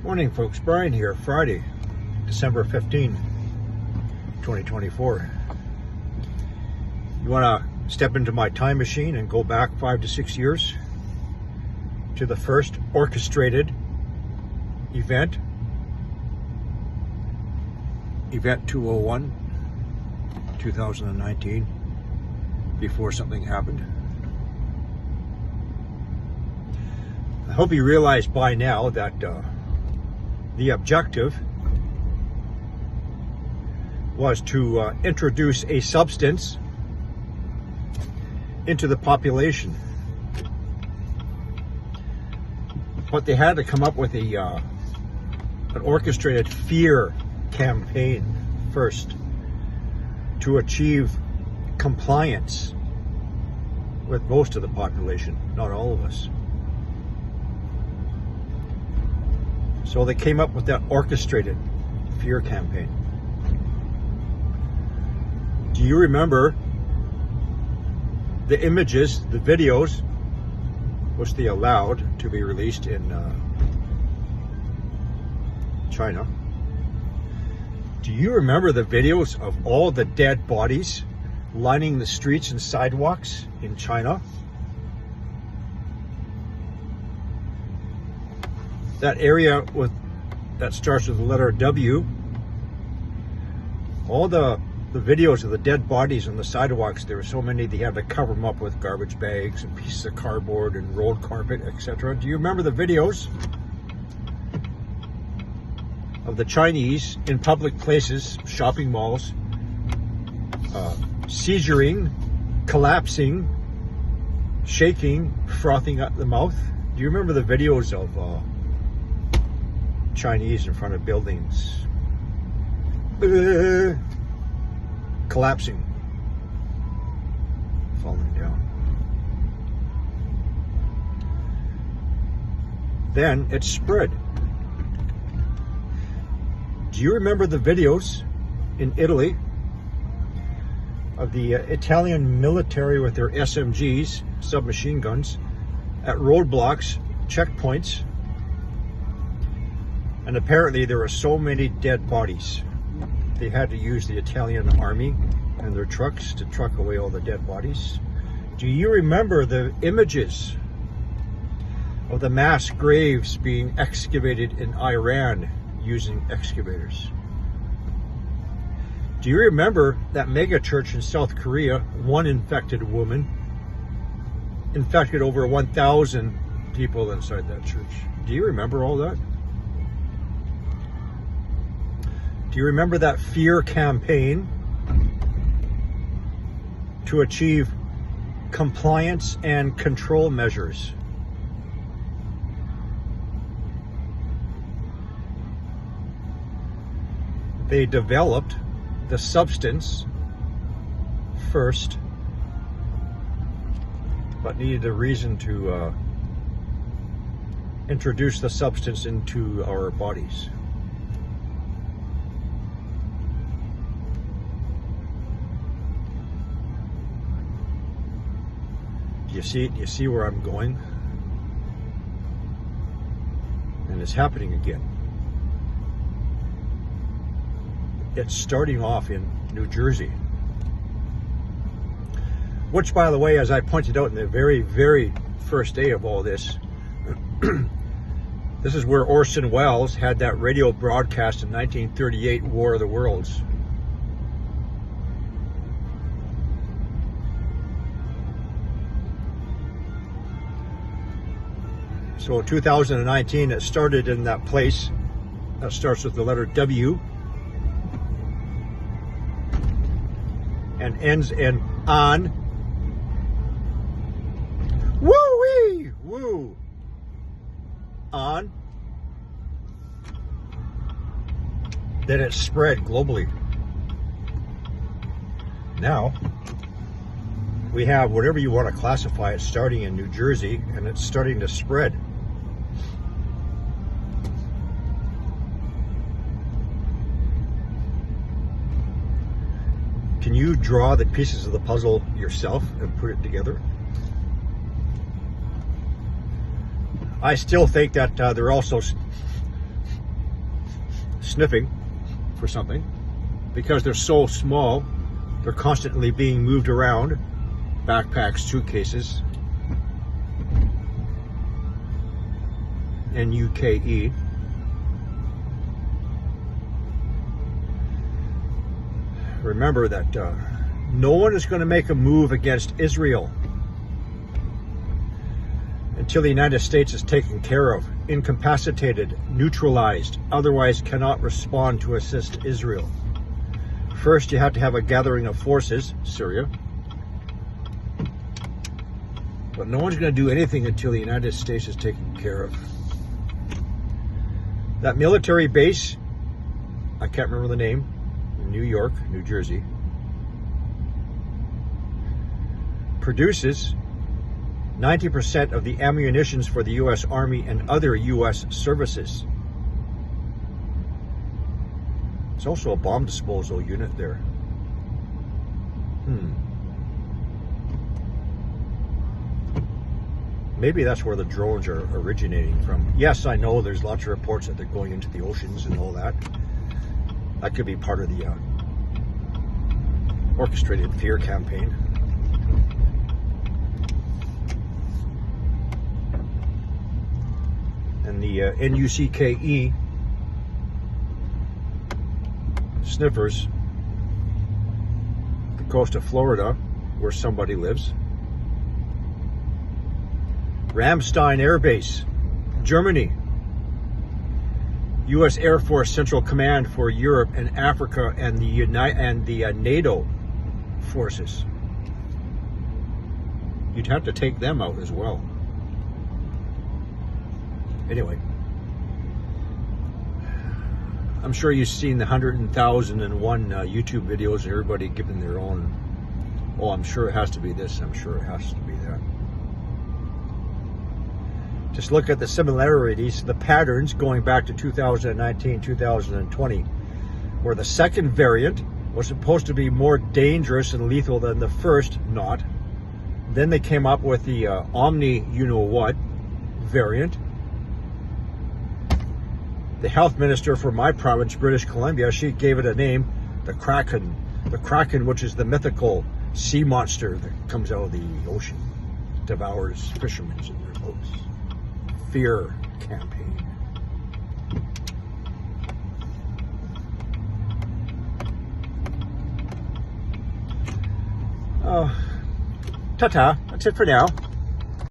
Morning, folks. Brian here. Friday, December 15, 2024. You want to step into my time machine and go back 5 to 6 years to the first orchestrated event 201, 2019, before something happened. I hope you realize by now that the objective was to introduce a substance into the population. But they had to come up with an orchestrated fear campaign first to achieve compliance with most of the population, not all of us. So they came up with that orchestrated fear campaign. Do you remember the images, the videos, which they allowed to be released in China? Do you remember the videos of all the dead bodies lining the streets and sidewalks in China? That area that starts with the letter W, all the videos of the dead bodies on the sidewalks, there were so many they had to cover them up with garbage bags and pieces of cardboard and road carpet, etc. Do you remember the videos of the Chinese in public places, shopping malls, seizuring, collapsing, shaking, frothing at the mouth? Do you remember the videos of Chinese in front of buildings collapsing, falling down? Then it spread. Do you remember the videos in Italy of the Italian military with their SMGs, submachine guns, at roadblocks, checkpoints? And apparently there were so many dead bodies, they had to use the Italian army and their trucks to truck away all the dead bodies. Do you remember the images of the mass graves being excavated in Iran using excavators? Do you remember that mega church in South Korea, one infected woman infected over 1,000 people inside that church? Do you remember all that? Do you remember that fear campaign to achieve compliance and control measures? They developed the substance first, but needed a reason to introduce the substance into our bodies. Do you see where I'm going? And it's happening again. It's starting off in New Jersey, which, by the way, as I pointed out in the very, very first day of all this, this is where Orson Welles had that radio broadcast in 1938, War of the Worlds. So in 2019, it started in that place that starts with the letter W and ends in on. Woo-wee! Woo! On. Then it spread globally. Now, we have whatever you want to classify it starting in New Jersey, and it's starting to spread. Can you draw the pieces of the puzzle yourself and put it together? I still think that they're also sniffing for something. Because they're so small, they're constantly being moved around. Backpacks, suitcases. NUKE. Remember that no one is going to make a move against Israel until the United States is taken care of, incapacitated, neutralized, otherwise cannot respond to assist Israel. First, you have to have a gathering of forces, Syria. But no one's going to do anything until the United States is taken care of. That military base, I can't remember the name, in New York, New Jersey, produces 90% of the ammunitions for the U.S. Army and other U.S. services. It's also a bomb disposal unit there. Maybe that's where the drones are originating from. Yes, I know there's lots of reports that they're going into the oceans and all that. That could be part of the orchestrated fear campaign. And the NUCKE sniffers, the coast of Florida, where somebody lives. Ramstein Air Base, Germany. U.S. Air Force Central Command for Europe and Africa and the NATO forces. You'd have to take them out as well. Anyway, I'm sure you've seen the 100,001 YouTube videos, everybody giving their own, oh, I'm sure it has to be this, I'm sure it has to be that. Just look at the similarities, the patterns going back to 2019, 2020, where the second variant was supposed to be more dangerous and lethal than the first, not. Then they came up with the Omni you-know-what variant. The health minister for my province, British Columbia, she gave it a name, the Kraken. The Kraken, which is the mythical sea monster that comes out of the ocean, devours fishermen in their boats. Fear campaign. Oh, ta-ta. That's it for now.